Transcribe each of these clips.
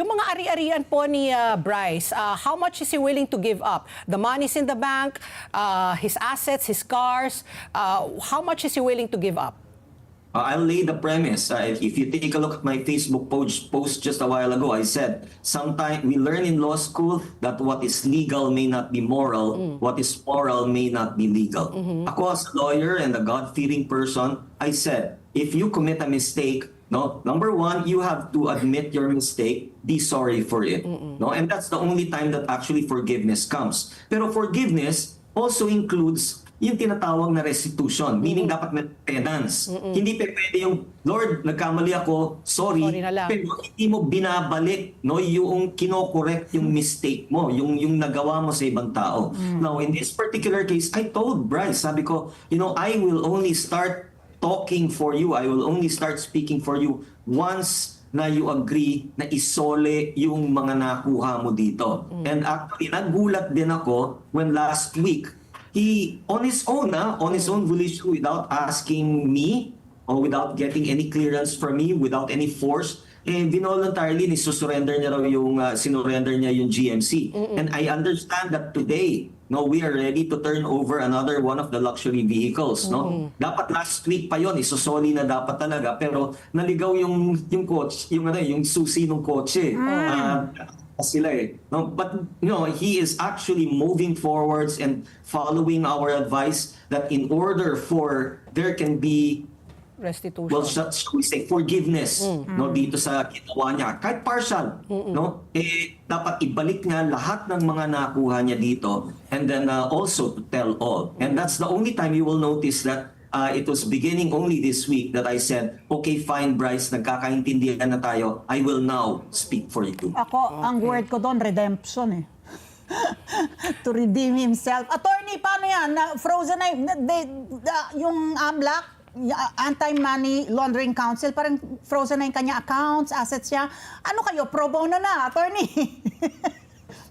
Yung mga ari-arian po ni Bryce, how much is he willing to give up? The money's in the bank, his assets, his cars, how much is he willing to give up? I'll lay the premise. If you take a look at my Facebook post just a while ago, I said, sometimes we learn in law school that what is legal may not be moral, what is moral may not be legal. Ako as a lawyer and a God-fearing person, I said, if you commit a mistake, no, number one, you have to admit your mistake, be sorry for it. No, and that's the only time that actually forgiveness comes. Pero forgiveness also includes yung tinatawag na restitution, meaning dapat may penance. Hindi pwede yung, Lord, nagkamali ako, sorry Sorry na lang. pero hindi mo binabalik, no, yung kino-correct yung mistake mo, yung nagawa mo sa ibang tao. Now, in this particular case, I told Bryce, sabi ko, I will only start talking for you, I will only start speaking for you once na you agree na isole yung mga nakuha mo dito. And actually, nagulat din ako when last week, he, on his own volition, without asking me or without getting any clearance from me, without any force, voluntarily surrender niya raw yung sinurrender niya yung GMC. And I understand that today, no, we are ready to turn over another one of the luxury vehicles, no. Dapat last week pa yon, isusoli na dapat talaga, pero naligaw yung coach, yung susi ng kotse. Sila no, but he is actually moving forwards and following our advice that in order for there can be Restitution. well, shall we say forgiveness no dito sa ginawa niya kahit partial no dapat ibalik niya lahat ng mga nakuha niya dito, and then also to tell all, and that's the only time you will notice that it was beginning only this week that I said, okay, fine, Bryce, nagkakaintindihan na tayo. I will now speak for you. Ako, ang word ko doon, redemption eh. To redeem himself. Attorney, paano yan? Frozen na yung AMLAC, Anti-Money Laundering Council, parang frozen na yung kanya accounts, assets niya. Ano kayo? Pro bono na, attorney.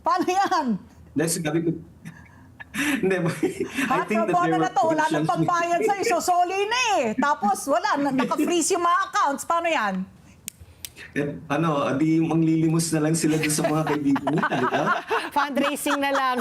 Paano yan? Let's sabi ko. Hindi, I think that there were na to, wala nang pagbayad sa isosoli na eh. Tapos wala, naka-freeze yung mga accounts. Paano yan? Di manglilimos na lang sila doon sa mga kaibigan nila, di ba? Fundraising na lang.